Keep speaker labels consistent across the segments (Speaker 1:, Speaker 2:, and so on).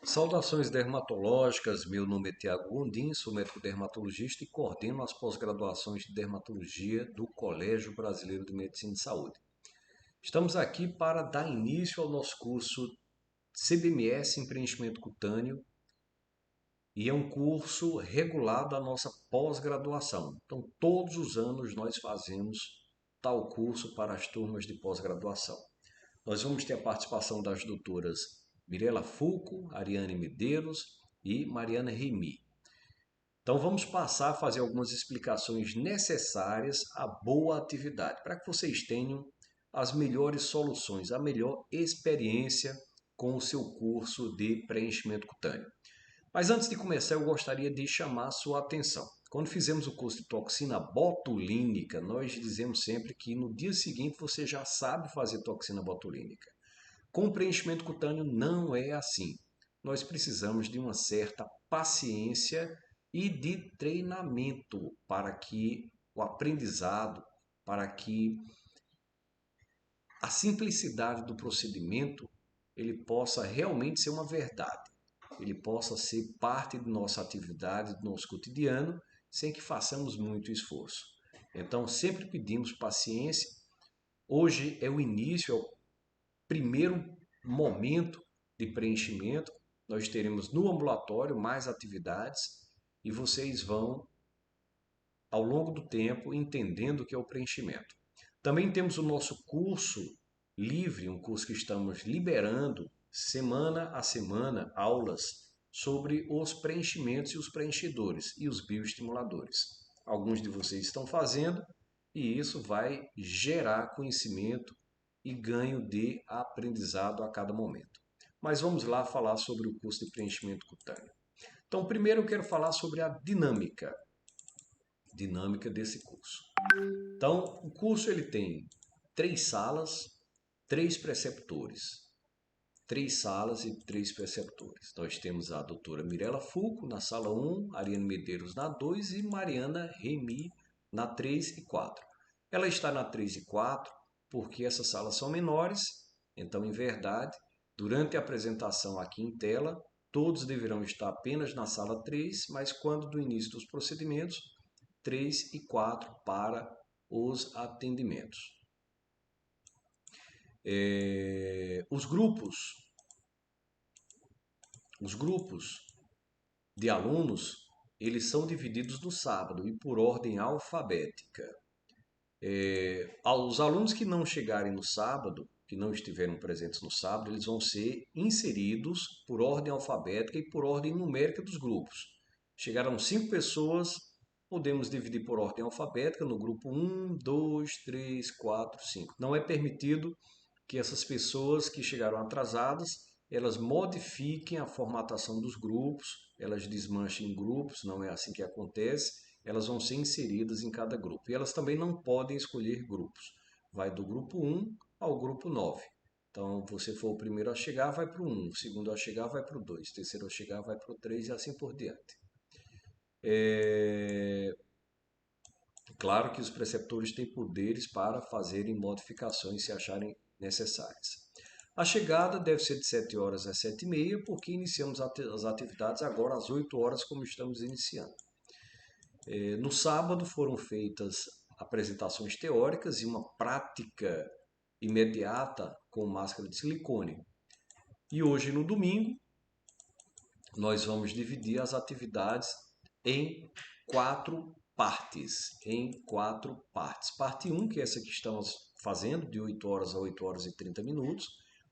Speaker 1: Saudações dermatológicas, meu nome é Tiago Gondim, sou médico dermatologista e coordeno as pós-graduações de dermatologia do Colégio Brasileiro de Medicina e Saúde. Estamos aqui para dar início ao nosso curso CBMS em preenchimento cutâneo e é um curso regulado da nossa pós-graduação. Então, todos os anos nós fazemos tal curso para as turmas de pós-graduação. Nós vamos ter a participação das doutoras Mirela Fulco, Ariane Medeiros e Mariana Remy. Então vamos passar a fazer algumas explicações necessárias à boa atividade, para que vocês tenham as melhores soluções, a melhor experiência com o seu curso de preenchimento cutâneo. Mas antes de começar, eu gostaria de chamar a sua atenção. Quando fizemos o curso de toxina botulínica, nós dizemos sempre que no dia seguinte você já sabe fazer toxina botulínica. Com o preenchimento cutâneo não é assim. Nós precisamos de uma certa paciência e de treinamento para que o aprendizado, para que a simplicidade do procedimento ele possa realmente ser uma verdade. Ele possa ser parte de nossa atividade, do nosso cotidiano, sem que façamos muito esforço. Então, sempre pedimos paciência. Hoje é o início, é o primeiro momento de preenchimento. Nós teremos no ambulatório mais atividades e vocês vão, ao longo do tempo, entendendo o que é o preenchimento. Também temos o nosso curso livre, um curso que estamos liberando semana a semana, aulas sobre os preenchimentos e os preenchedores e os bioestimuladores. Alguns de vocês estão fazendo e isso vai gerar conhecimento e ganho de aprendizado a cada momento. Mas vamos lá falar sobre o curso de preenchimento cutâneo. Então, primeiro eu quero falar sobre a dinâmica desse curso. Então, o curso ele tem 3 salas, 3 preceptores. 3 salas e 3 preceptores. Nós temos a doutora Mirela Fulco na sala 1, Ariane Medeiros na 2 e Mariana Remy na 3 e 4. Ela está na 3 e 4 porque essas salas são menores, então, em verdade, durante a apresentação aqui em tela, todos deverão estar apenas na sala 3, mas quando do início dos procedimentos, 3 e 4 para os atendimentos. Os grupos de alunos, eles são divididos no sábado e por ordem alfabética. Os alunos que não chegarem no sábado, que não estiveram presentes no sábado, eles vão ser inseridos por ordem alfabética e por ordem numérica dos grupos. Chegaram 5 pessoas, podemos dividir por ordem alfabética no grupo 1, 2, 3, 4, 5. Não é permitido que essas pessoas que chegaram atrasadas, elas modifiquem a formatação dos grupos, elas desmanchem grupos, não é assim que acontece, elas vão ser inseridas em cada grupo. E elas também não podem escolher grupos. Vai do grupo 1 ao grupo 9. Então, você for o primeiro a chegar, vai para o 1, o segundo a chegar, vai para o 2, o terceiro a chegar, vai para o 3 e assim por diante. Claro que os preceptores têm poderes para fazerem modificações se acharem necessárias. A chegada deve ser de 7 horas às 7h30, porque iniciamos as atividades agora às 8 horas, como estamos iniciando. No sábado foram feitas apresentações teóricas e uma prática imediata com máscara de silicone. E hoje, no domingo, nós vamos dividir as atividades em 4 partes. Parte 1, que é essa que estamos fazendo, de 8 horas a 8 horas e 30 minutos.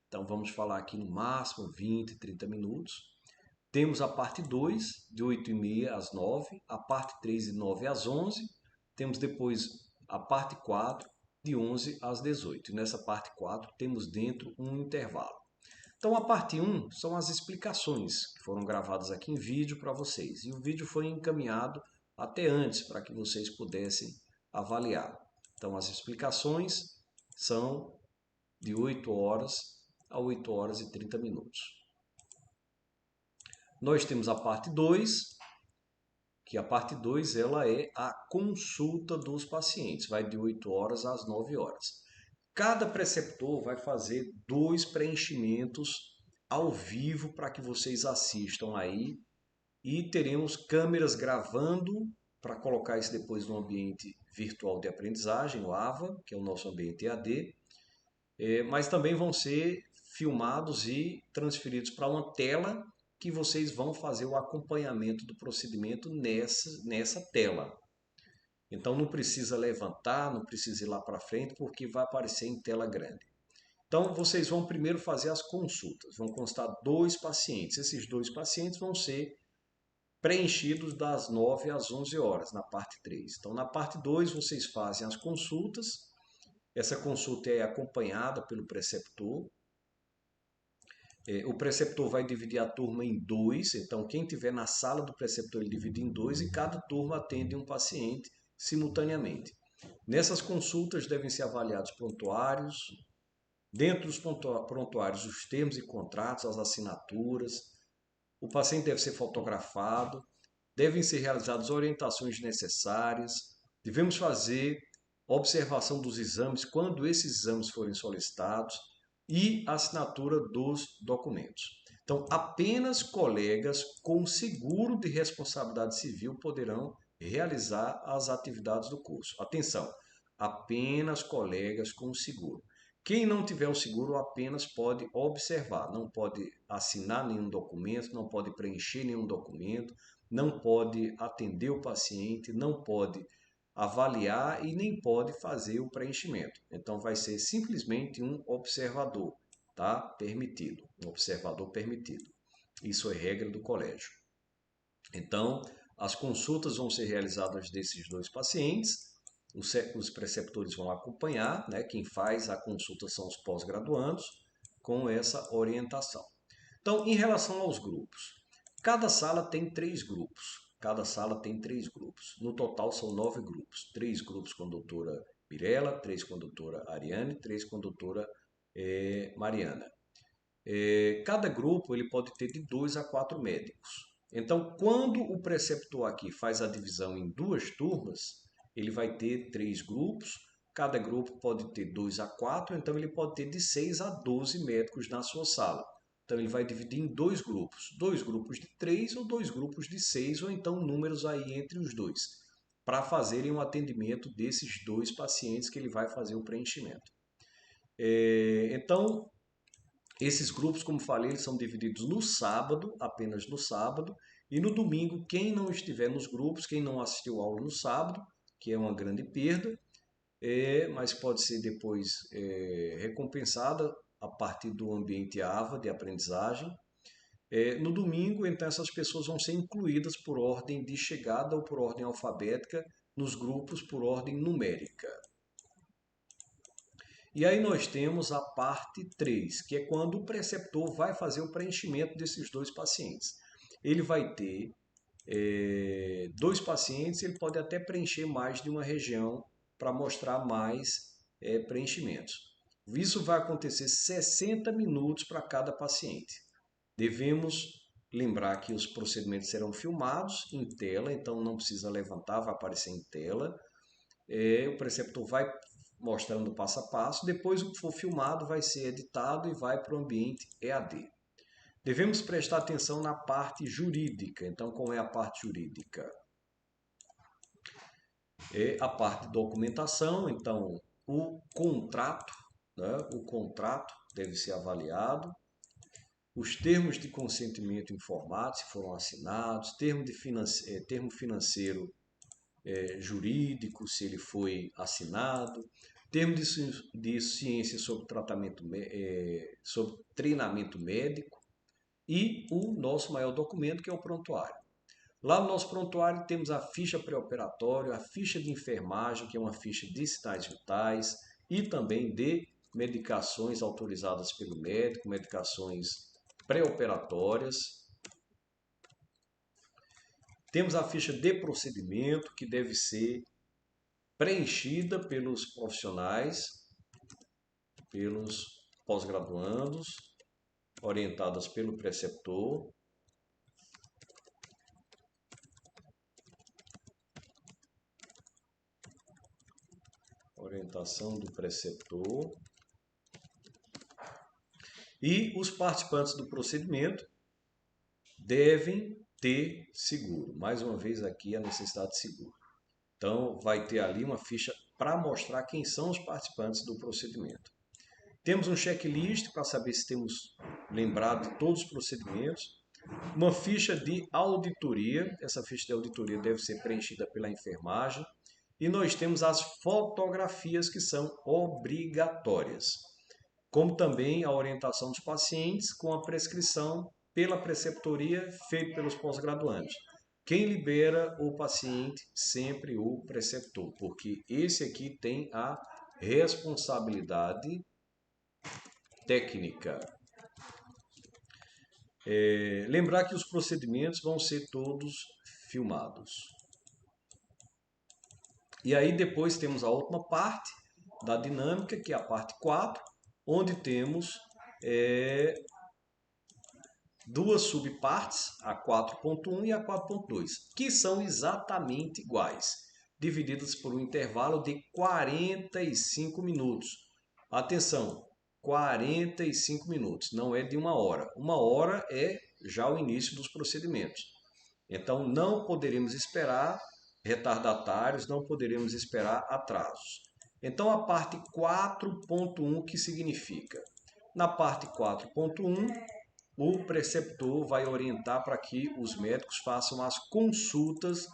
Speaker 1: Então, vamos falar aqui no máximo 20, 30 minutos. Temos a parte 2, de 8h30 às 9, a parte 3, de 9 às 11. Temos depois a parte 4, de 11 às 18. E nessa parte 4, temos dentro um intervalo. Então, a parte 1 são as explicações que foram gravadas aqui em vídeo para vocês. E o vídeo foi encaminhado até antes para que vocês pudessem avaliar. Então, as explicações são de 8 horas a 8 horas e 30 minutos. Nós temos a parte 2, que a parte 2 ela é a consulta dos pacientes, vai de 8 horas às 9 horas. Cada preceptor vai fazer 2 preenchimentos ao vivo para que vocês assistam aí e teremos câmeras gravando para colocar isso depois no ambiente virtual de aprendizagem, o AVA, que é o nosso ambiente EAD, mas também vão ser filmados e transferidos para uma tela que vocês vão fazer o acompanhamento do procedimento nessa tela. Então não precisa levantar, não precisa ir lá para frente, porque vai aparecer em tela grande. Então vocês vão primeiro fazer as consultas, vão constar 2 pacientes. Esses 2 pacientes vão ser preenchidos das 9 às 11 horas, na parte 3. Então na parte 2 vocês fazem as consultas, essa consulta é acompanhada pelo preceptor. O preceptor vai dividir a turma em 2, então quem estiver na sala do preceptor ele divide em 2 e cada turma atende um paciente simultaneamente. Nessas consultas devem ser avaliados prontuários, dentro dos prontuários os termos e contratos, as assinaturas, o paciente deve ser fotografado, devem ser realizadas orientações necessárias, devemos fazer observação dos exames quando esses exames forem solicitados e assinatura dos documentos. Então, apenas colegas com seguro de responsabilidade civil poderão realizar as atividades do curso. Atenção, apenas colegas com seguro. Quem não tiver o seguro apenas pode observar, não pode assinar nenhum documento, não pode preencher nenhum documento, não pode atender o paciente, não pode avaliar e nem pode fazer o preenchimento. Então vai ser simplesmente um observador, tá? Permitido, um observador permitido. Isso é regra do colégio. Então, as consultas vão ser realizadas desses 2 pacientes, os preceptores vão acompanhar, né? Quem faz a consulta são os pós-graduandos, com essa orientação. Então, em relação aos grupos, cada sala tem 3 grupos. Cada sala tem 3 grupos. No total são 9 grupos. 3 grupos com a doutora Mirella, 3 com a doutora Ariane, 3 com a doutora Mariana. Cada grupo ele pode ter de 2 a 4 médicos. Então, quando o preceptor aqui faz a divisão em 2 turmas, ele vai ter 3 grupos. Cada grupo pode ter 2 a 4, então ele pode ter de 6 a 12 médicos na sua sala. Então ele vai dividir em 2 grupos de 3 ou 2 grupos de 6, ou então números aí entre os dois, para fazerem o atendimento desses 2 pacientes que ele vai fazer o preenchimento. Então, esses grupos, como falei, eles são divididos no sábado, apenas no sábado, e no domingo, quem não estiver nos grupos, quem não assistiu a aula no sábado, que é uma grande perda, mas pode ser depois recompensada a partir do ambiente AVA de aprendizagem. No domingo, então, essas pessoas vão ser incluídas por ordem de chegada ou por ordem alfabética nos grupos por ordem numérica. E aí nós temos a parte 3, que é quando o preceptor vai fazer o preenchimento desses 2 pacientes. Ele vai ter 2 pacientes, ele pode até preencher mais de uma região para mostrar mais preenchimentos. Isso vai acontecer 60 minutos para cada paciente. Devemos lembrar que os procedimentos serão filmados em tela, então não precisa levantar, vai aparecer em tela. O preceptor vai mostrando passo a passo, depois o que for filmado vai ser editado e vai para o ambiente EAD. Devemos prestar atenção na parte jurídica. Então, qual é a parte jurídica? É a parte de documentação, então o contrato, né? O contrato deve ser avaliado, os termos de consentimento informado, se foram assinados, termo financeiro jurídico, se ele foi assinado, termo de ciência sobre sobre treinamento médico e o nosso maior documento, que é o prontuário. Lá no nosso prontuário temos a ficha pré-operatória, a ficha de enfermagem, que é uma ficha de sinais vitais e também de medicações autorizadas pelo médico, medicações pré-operatórias. Temos a ficha de procedimento, que deve ser preenchida pelos profissionais, pelos pós-graduandos, orientadas pelo preceptor. Orientação do preceptor. E os participantes do procedimento devem ter seguro. Mais uma vez aqui a necessidade de seguro. Então vai ter ali uma ficha para mostrar quem são os participantes do procedimento. Temos um checklist para saber se temos lembrado de todos os procedimentos. Uma ficha de auditoria. Essa ficha de auditoria deve ser preenchida pela enfermagem. E nós temos as fotografias que são obrigatórias, como também a orientação dos pacientes com a prescrição pela preceptoria feita pelos pós-graduandos. Quem libera o paciente? Sempre o preceptor, porque esse aqui tem a responsabilidade técnica. Lembrar que os procedimentos vão ser todos filmados. E aí depois temos a última parte da dinâmica, que é a parte 4, onde temos duas subpartes, a 4.1 e a 4.2, que são exatamente iguais, divididas por um intervalo de 45 minutos. Atenção, 45 minutos, não é de 1 hora. 1 hora é já o início dos procedimentos. Então não poderemos esperar retardatários, não poderemos esperar atrasos. Então a parte 4.1, que significa? Na parte 4.1, o preceptor vai orientar para que os médicos façam as consultas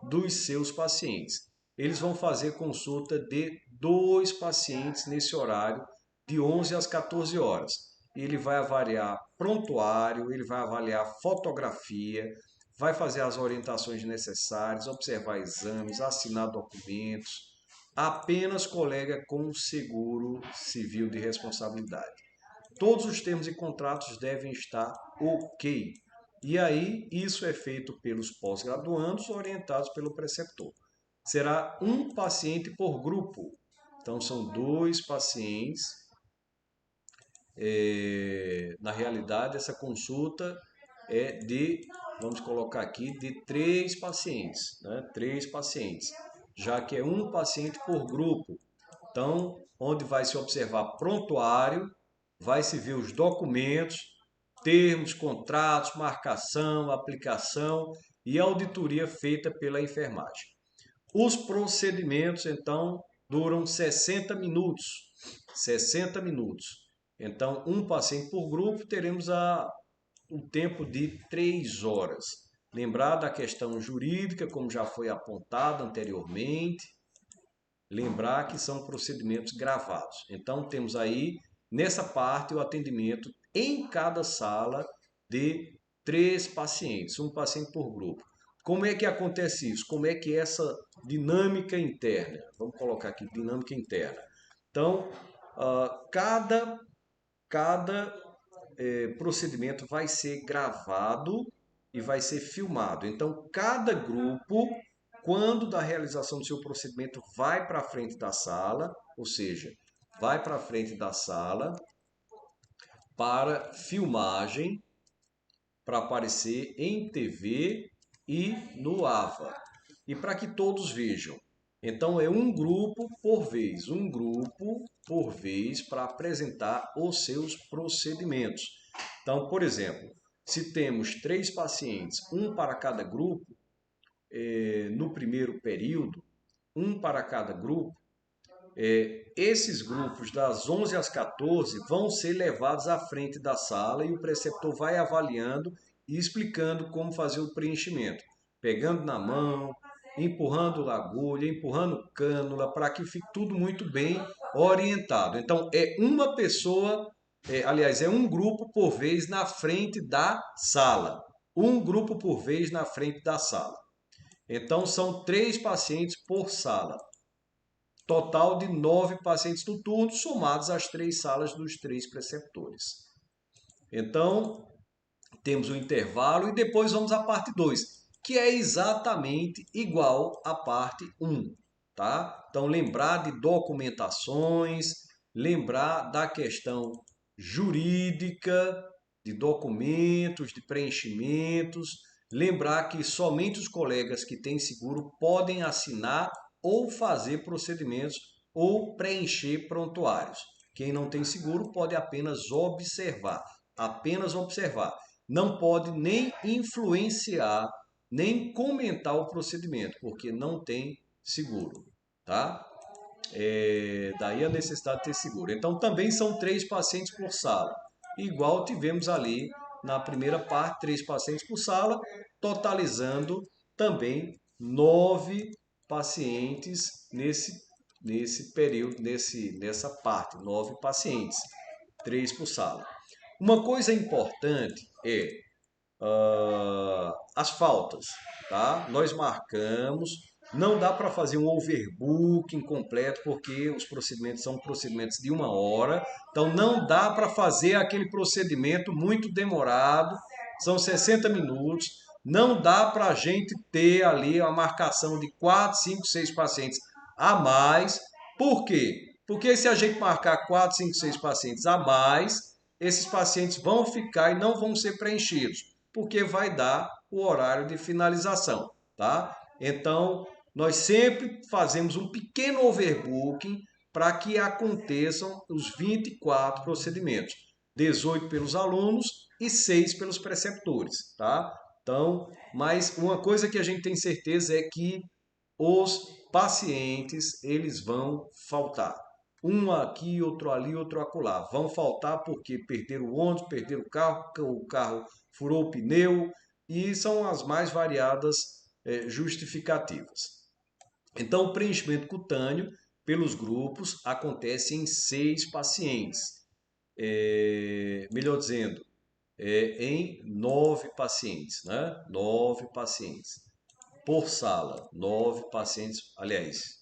Speaker 1: dos seus pacientes. Eles vão fazer consulta de 2 pacientes nesse horário, de 11 às 14 horas. Ele vai avaliar prontuário, ele vai avaliar fotografia, vai fazer as orientações necessárias, observar exames, assinar documentos. Apenas colega com seguro civil de responsabilidade. Todos os termos e contratos devem estar ok. E aí, isso é feito pelos pós-graduandos orientados pelo preceptor. Será um paciente por grupo. Então, são 2 pacientes. Na realidade, essa consulta é de, vamos colocar aqui, de 3 pacientes. 3 pacientes, já que é um paciente por grupo. Então, onde vai se observar prontuário, vai se ver os documentos, termos, contratos, marcação, aplicação e auditoria feita pela enfermagem. Os procedimentos, então, duram 60 minutos. 60 minutos. Então, um paciente por grupo, teremos um tempo de 3 horas. Lembrar da questão jurídica, como já foi apontado anteriormente. Lembrar que são procedimentos gravados. Então, temos aí, nessa parte, o atendimento em cada sala de 3 pacientes, um paciente por grupo. Como é que acontece isso? Como é que é essa dinâmica interna? Vamos colocar aqui, dinâmica interna. Então, cada procedimento vai ser gravado e vai ser filmado. Então, cada grupo, quando da realização do seu procedimento, vai para a frente da sala, ou seja, vai para a frente da sala para filmagem, para aparecer em TV e no AVA. E para que todos vejam. Então, é um grupo por vez para apresentar os seus procedimentos. Então, por exemplo, se temos 3 pacientes, um para cada grupo, no primeiro período, um para cada grupo, esses grupos das 11 às 14 vão ser levados à frente da sala e o preceptor vai avaliando e explicando como fazer o preenchimento, pegando na mão, empurrando agulha, empurrando cânula, para que fique tudo muito bem orientado. Então, é uma pessoa, aliás, é um grupo por vez na frente da sala. Um grupo por vez na frente da sala. Então, são 3 pacientes por sala. Total de 9 pacientes no turno, somados às 3 salas dos 3 preceptores. Então, temos o intervalo e depois vamos à parte 2, que é exatamente igual à parte 1. Tá? Então, lembrar de documentações, lembrar da questão jurídica, de documentos, de preenchimentos, lembrar que somente os colegas que têm seguro podem assinar ou fazer procedimentos ou preencher prontuários, Quem não tem seguro pode apenas observar. Apenas observar. Não pode nem influenciar, nem comentar o procedimento, porque não tem seguro, tá? Daí a necessidade de ter seguro. Então também são 3 pacientes por sala. Igual tivemos ali na primeira parte, 3 pacientes por sala, totalizando também 9 pacientes nesse período, nessa parte, 9 pacientes, 3 por sala. Uma coisa importante é as faltas, tá? Nós marcamos, não dá para fazer um overbooking completo porque os procedimentos são procedimentos de 1 hora, então não dá para fazer aquele procedimento muito demorado, são 60 minutos, não dá para a gente ter ali a marcação de 4, 5, 6 pacientes a mais. Por quê? Porque se a gente marcar 4, 5, 6 pacientes a mais, esses pacientes vão ficar e não vão ser preenchidos, porque vai dar o horário de finalização, tá? Então, nós sempre fazemos um pequeno overbooking para que aconteçam os 24 procedimentos, 18 pelos alunos e 6 pelos preceptores, tá? Então, mas uma coisa que a gente tem certeza é que os pacientes, eles vão faltar. Um aqui, outro ali, outro acolá. Vão faltar porque perderam o ônibus, perderam o carro furou o pneu e são as mais variadas justificativas. Então, o preenchimento cutâneo pelos grupos acontece em 6 pacientes. Melhor dizendo, em 9 pacientes, né? 9 pacientes por sala, 9 pacientes, aliás,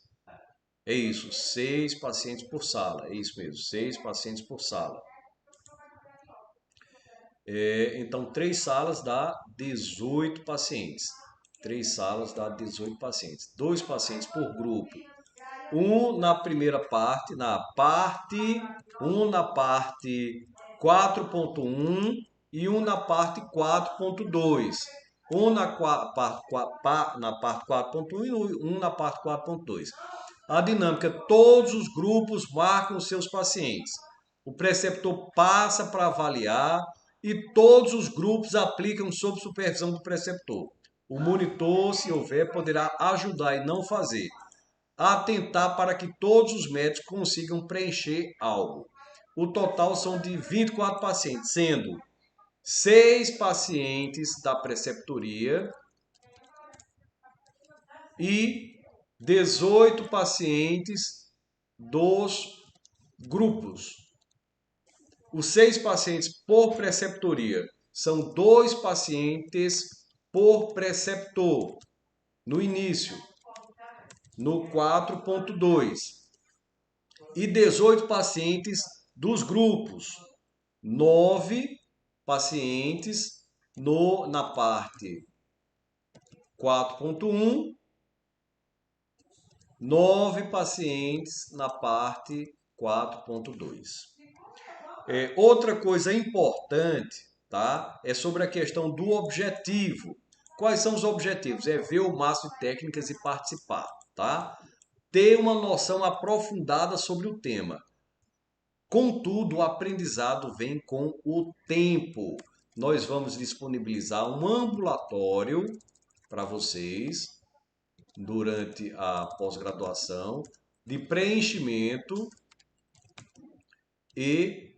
Speaker 1: é isso, 6 pacientes por sala, é isso mesmo, 6 pacientes por sala. Então, 3 salas dá 18 pacientes. 3 salas dá 18 pacientes. 2 pacientes por grupo. Um na primeira parte, um na parte 4.1 e um na parte 4.2. Um na parte 4.1 e um na parte 4.2. A dinâmica, todos os grupos marcam os seus pacientes. O preceptor passa para avaliar e todos os grupos aplicam sob supervisão do preceptor. O monitor, se houver, poderá ajudar e não fazer. Atentar para que todos os médicos consigam preencher algo. O total são de 24 pacientes, sendo 6 pacientes da preceptoria e 18 pacientes dos grupos. Os 6 pacientes por preceptoria são 2 pacientes por preceptor no início, no 4.2. E 18 pacientes dos grupos, 9 pacientes na parte 4.1, 9 pacientes na parte 4.2. Outra coisa importante, tá? É sobre a questão do objetivo. Quais são os objetivos? É ver o máximo de técnicas e participar, tá? Ter uma noção aprofundada sobre o tema. Contudo, o aprendizado vem com o tempo. Nós vamos disponibilizar um ambulatório para vocês durante a pós-graduação de preenchimento e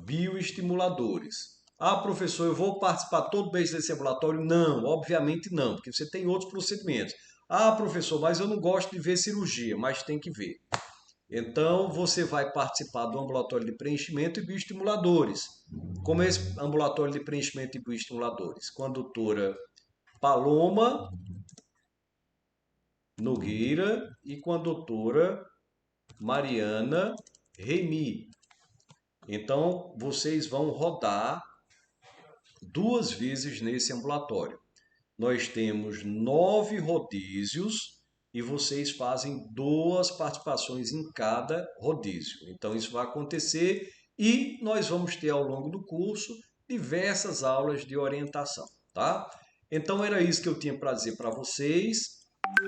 Speaker 1: bioestimuladores. Ah, professor, eu vou participar todo mês desse ambulatório? Não, obviamente não, porque você tem outros procedimentos. Ah, professor, mas eu não gosto de ver cirurgia, mas tem que ver. Então, você vai participar do ambulatório de preenchimento e bioestimuladores. Como é esse ambulatório de preenchimento e bioestimuladores? Com a doutora Paloma Nogueira e com a doutora Mariana Remy. Então, vocês vão rodar 2 vezes nesse ambulatório. Nós temos 9 rodízios e vocês fazem 2 participações em cada rodízio. Então, isso vai acontecer e nós vamos ter ao longo do curso diversas aulas de orientação, tá? Então, era isso que eu tinha para dizer para vocês.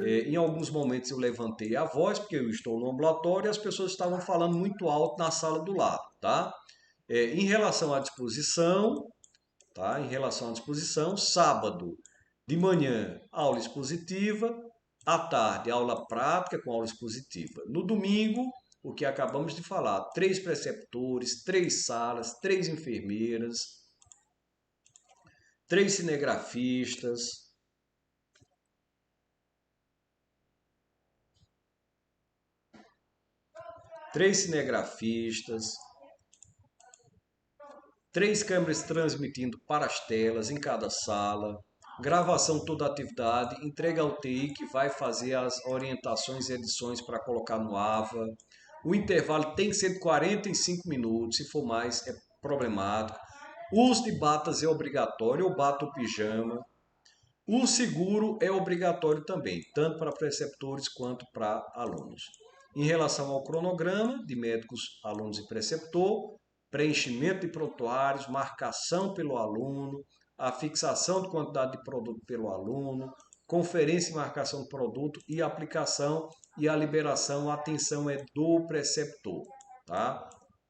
Speaker 1: Em alguns momentos eu levantei a voz, porque eu estou no ambulatório e as pessoas estavam falando muito alto na sala do lado, tá? Em relação à disposição, tá? Em relação à disposição, sábado de manhã, aula expositiva, à tarde, aula prática com aula expositiva. No domingo, o que acabamos de falar, 3 preceptores, 3 salas, 3 enfermeiras, 3 cinegrafistas, 3 cinegrafistas, 3 câmeras transmitindo para as telas em cada sala, gravação toda a atividade, entrega ao TI que vai fazer as orientações e edições para colocar no AVA. O intervalo tem que ser de 45 minutos, se for mais é problemático. O uso de batas é obrigatório, ou bata ou pijama. O seguro é obrigatório também, tanto para preceptores quanto para alunos. Em relação ao cronograma de médicos, alunos e preceptor, preenchimento de prontuários, marcação pelo aluno, a fixação de quantidade de produto pelo aluno, conferência e marcação de produto e aplicação e a liberação, a atenção é do preceptor, tá?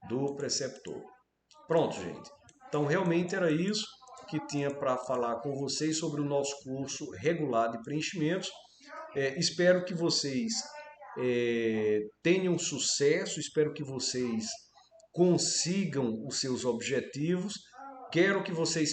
Speaker 1: Do preceptor. Pronto, gente. Então, realmente era isso que tinha para falar com vocês sobre o nosso curso regular de preenchimentos. Espero que vocês tenham sucesso, espero que vocês consigam os seus objetivos. Quero que vocês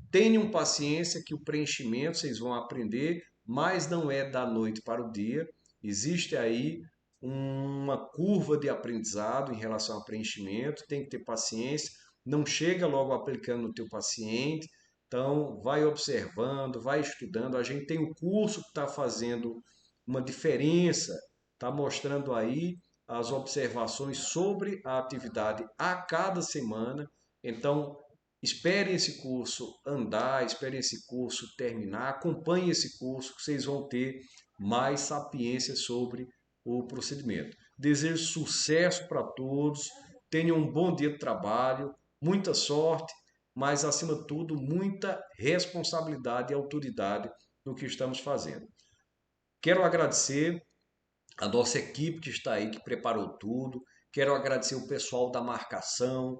Speaker 1: tenham paciência, que o preenchimento vocês vão aprender, mas não é da noite para o dia. Existe aí uma curva de aprendizado em relação ao preenchimento, tem que ter paciência, não chega logo aplicando no teu paciente, então vai observando, vai estudando. A gente tem um curso que está fazendo uma diferença, está mostrando aí as observações sobre a atividade a cada semana. Então, espere esse curso andar, espere esse curso terminar, acompanhe esse curso que vocês vão ter mais sapiência sobre o procedimento. Desejo sucesso para todos, tenham um bom dia de trabalho, muita sorte, mas acima de tudo, muita responsabilidade e autoridade no que estamos fazendo. Quero agradecer a nossa equipe que está aí, que preparou tudo. Quero agradecer o pessoal da marcação,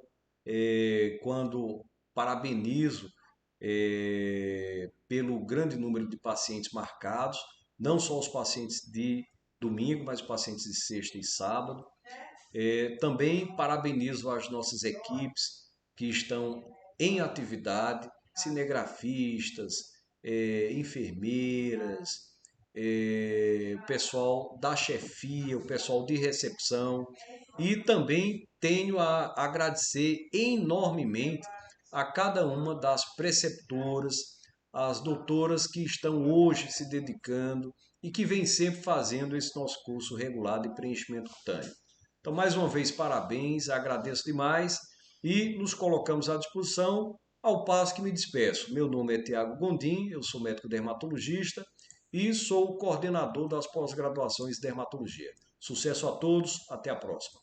Speaker 1: quando parabenizo pelo grande número de pacientes marcados, não só os pacientes de domingo, mas os pacientes de sexta e sábado. Também parabenizo as nossas equipes que estão em atividade, cinegrafistas, enfermeiras, o pessoal da chefia, o pessoal de recepção, e também tenho a agradecer enormemente a cada uma das preceptoras, as doutoras que estão hoje se dedicando e que vêm sempre fazendo esse nosso curso regular de preenchimento cutâneo. Então, mais uma vez, parabéns, agradeço demais e nos colocamos à disposição ao passo que me despeço. Meu nome é Tiago Gondim, eu sou médico dermatologista e sou o coordenador das pós-graduações de dermatologia. Sucesso a todos, até a próxima.